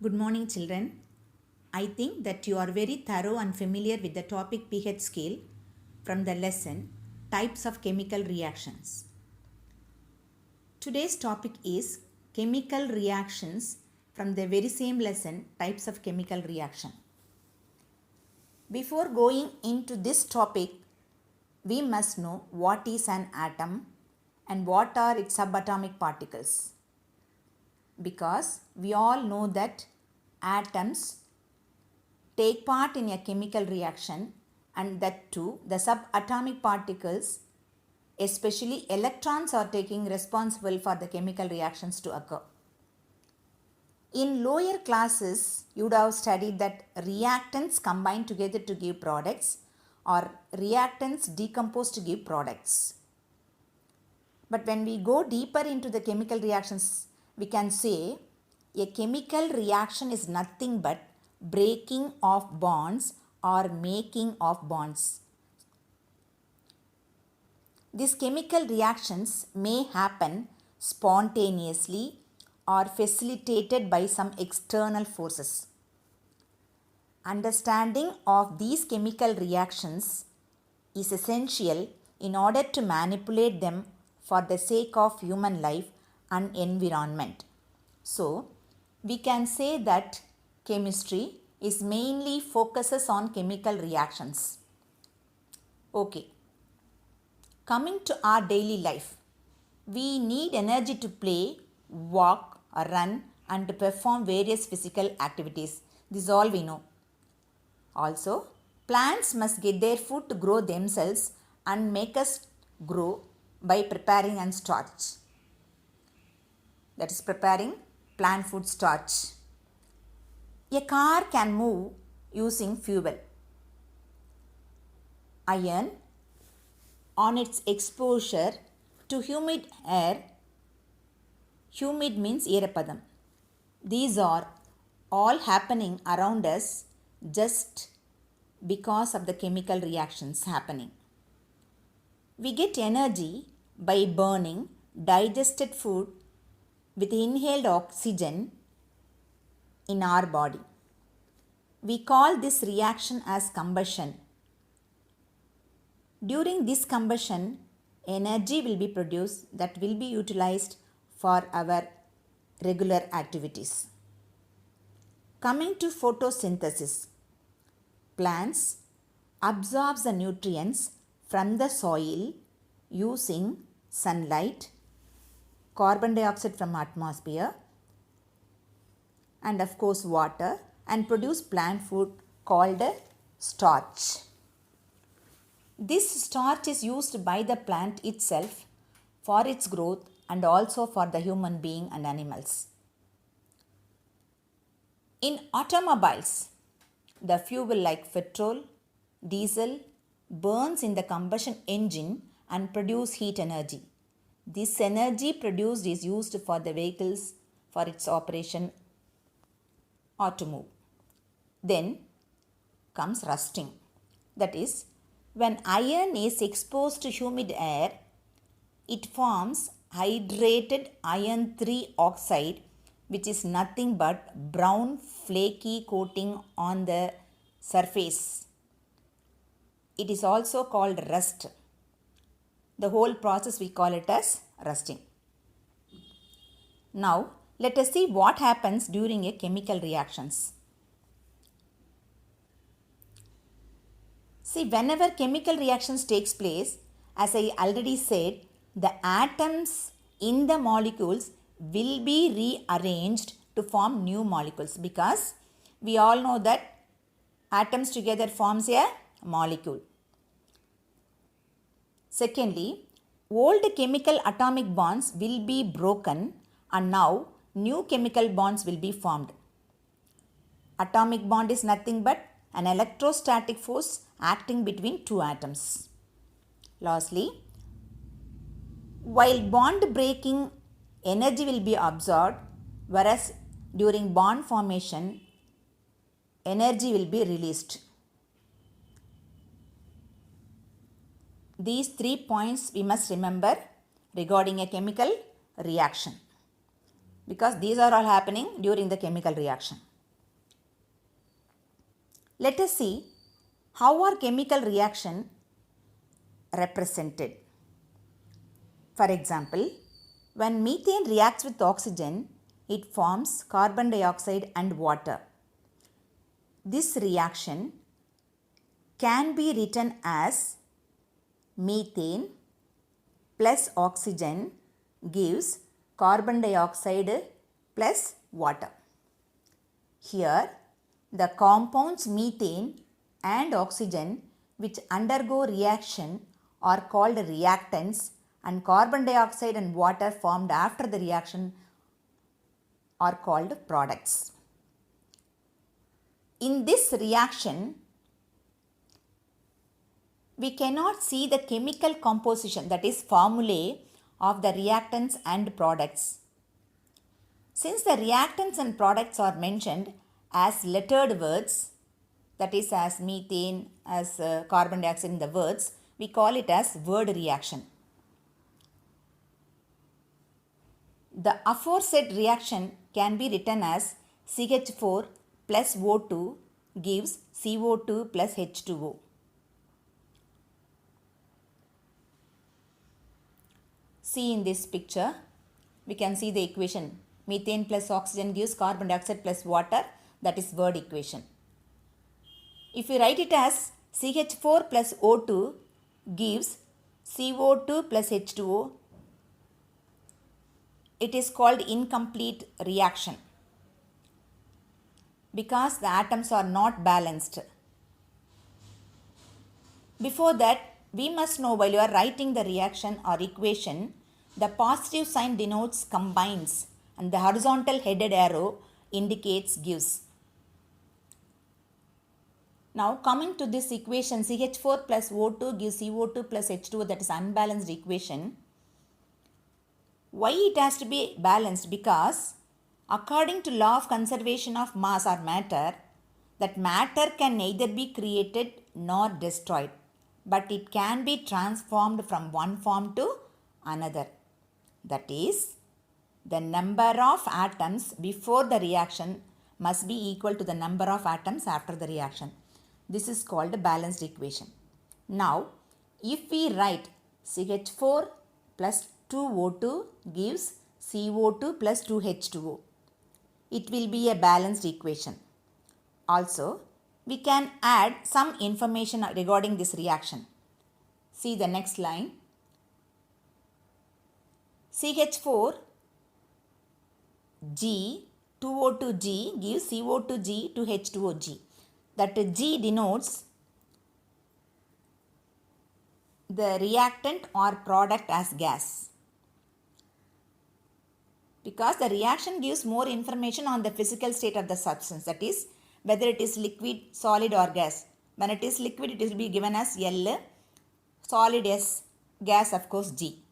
Good morning, children. I think that you are very thorough and familiar with the topic pH scale from the lesson Types of Chemical Reactions. Today's topic is chemical reactions from the very same lesson Types of Chemical Reaction. Before going into this topic, we must know what is an atom and what are its subatomic particles. Because we all know that atoms take part in a chemical reaction, and that too the subatomic particles, especially electrons, are taking responsible for the chemical reactions to occur. In lower classes, you would have studied that reactants combine together to give products or reactants decompose to give products. But when we go deeper into the chemical reactions, we can say a chemical reaction is nothing but breaking of bonds or making of bonds. These chemical reactions may happen spontaneously or facilitated by some external forces. Understanding of these chemical reactions is essential in order to manipulate them for the sake of human life and environment. So, we can say that chemistry is mainly focuses on chemical reactions. Okay. Coming to our daily life, we need energy to play, walk, run and to perform various physical activities. This is all we know. Also, plants must get their food to grow themselves and make us grow by preparing and starch. That is preparing plant food starch. A car can move using fuel. Iron, on its exposure to humid air, humid means eerapadam. These are all happening around us just because of the chemical reactions happening. We get energy by burning digested food with inhaled oxygen in our body. We call this reaction as combustion. During this combustion, energy will be produced that will be utilized for our regular activities. Coming to photosynthesis, plants absorb the nutrients from the soil using sunlight, carbon dioxide from atmosphere and of course water, and produce plant food called starch. This starch is used by the plant itself for its growth and also for the human being and animals. In automobiles, the fuel like petrol, diesel burns in the combustion engine and produce heat energy. This energy produced is used for the vehicles for its operation or to move. Then comes rusting. That is, when iron is exposed to humid air, it forms hydrated iron 3 oxide, which is nothing but brown flaky coating on the surface. It is also called rust. The whole process we call it as rusting. Now, let us see what happens during a chemical reactions. See, whenever chemical reactions takes place, as I already said, the atoms in the molecules will be rearranged to form new molecules, because we all know that atoms together forms a molecule. Secondly, old chemical atomic bonds will be broken and now new chemical bonds will be formed. Atomic bond is nothing but an electrostatic force acting between two atoms. Lastly, while bond breaking, energy will be absorbed, whereas during bond formation, energy will be released. These 3 points we must remember regarding a chemical reaction, because these are all happening during the chemical reaction. Let us see how are chemical reaction represented. For example, when methane reacts with oxygen, it forms carbon dioxide and water. This reaction can be written as methane plus oxygen gives carbon dioxide plus water. Here, the compounds methane and oxygen which undergo reaction are called reactants, and carbon dioxide and water formed after the reaction are called products. In this reaction, we cannot see the chemical composition, that is formulae of the reactants and products. Since the reactants and products are mentioned as lettered words, that is as methane, as carbon dioxide in the words, we call it as word reaction. The aforesaid reaction can be written as CH4 plus O2 gives CO2 plus H2O. See in this picture, we can see the equation. Methane plus oxygen gives carbon dioxide plus water, that is word equation. If we write it as CH4 plus O2 gives CO2 plus H2O, it is called incomplete reaction because the atoms are not balanced. Before that, we must know while you are writing the reaction or equation, the positive sign denotes combines and the horizontal headed arrow indicates gives. Now coming to this equation, CH4 plus O2 gives CO2 plus H2O, that is unbalanced equation. Why it has to be balanced? Because according to law of conservation of mass or matter, that matter can neither be created nor destroyed, but it can be transformed from one form to another. That is, the number of atoms before the reaction must be equal to the number of atoms after the reaction. This is called a balanced equation. Now, if we write CH4 plus 2O2 gives CO2 plus 2H2O, it will be a balanced equation. Also, we can add some information regarding this reaction. See the next line. CH4 G 2O2G gives CO2G to H2OG. That G denotes the reactant or product as gas. Because the reaction gives more information on the physical state of the substance, that is whether it is liquid, solid or gas. When it is liquid, it will be given as L, solid S, gas of course G.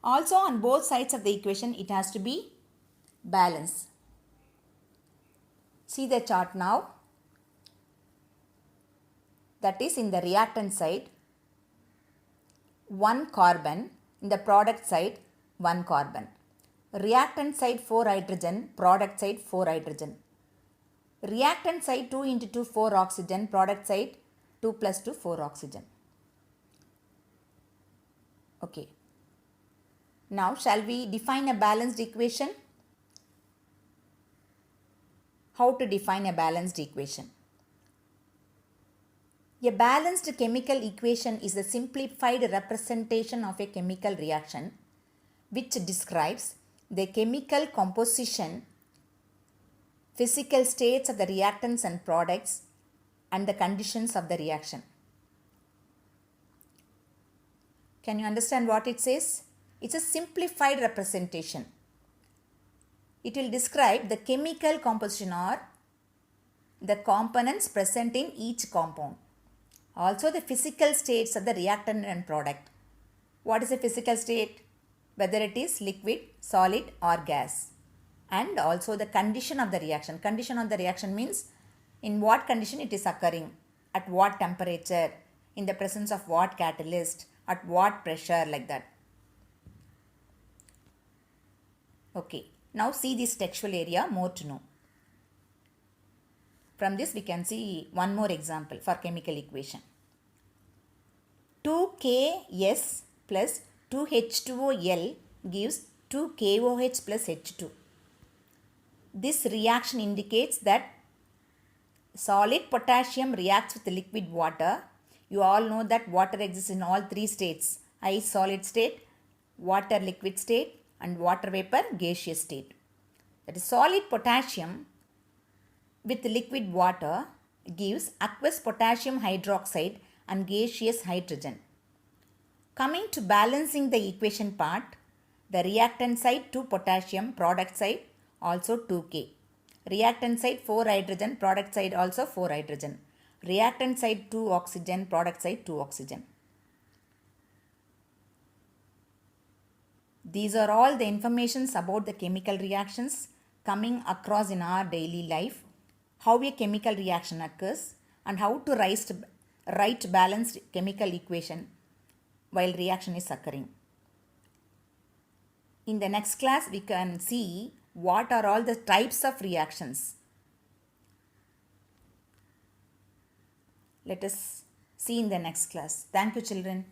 Also on both sides of the equation, it has to be balanced. See the chart now. That is in the reactant side, 1 carbon, in the product side, 1 carbon. Reactant side 4 hydrogen, product side 4 hydrogen. Reactant side 2 into 2, 4 oxygen, product side 2 plus 2, 4 oxygen. Okay. Now shall we define a balanced equation? How to define a balanced equation? A balanced chemical equation is a simplified representation of a chemical reaction which describes the chemical composition, physical states of the reactants and products, and the conditions of the reaction. Can you understand what it says? It's a simplified representation. It will describe the chemical composition or the components present in each compound. Also the physical states of the reactant and product. What is a physical state? Whether it is liquid, solid or gas. And also the condition of the reaction. Condition of the reaction means in what condition it is occurring, at what temperature, in the presence of what catalyst, at what pressure, like that. Okay, now see this textual area more to know. From this we can see one more example for chemical equation. 2Ks plus 2H2OL gives 2KOH plus H2. This reaction indicates that solid potassium reacts with liquid water. You all know that water exists in all three states: ice solid state, water liquid state, and water vapor gaseous state. That is, solid potassium with liquid water gives aqueous potassium hydroxide and gaseous hydrogen. Coming to balancing the equation part, the reactant side 2 potassium, product side also 2K. Reactant side 4 hydrogen, product side also 4 hydrogen. Reactant side 2 oxygen, product side 2 oxygen. These are all the informations about the chemical reactions coming across in our daily life, how a chemical reaction occurs, and how to write balanced chemical equation while reaction is occurring. In the next class, we can see what are all the types of reactions. Let us see in the next class. Thank you, children.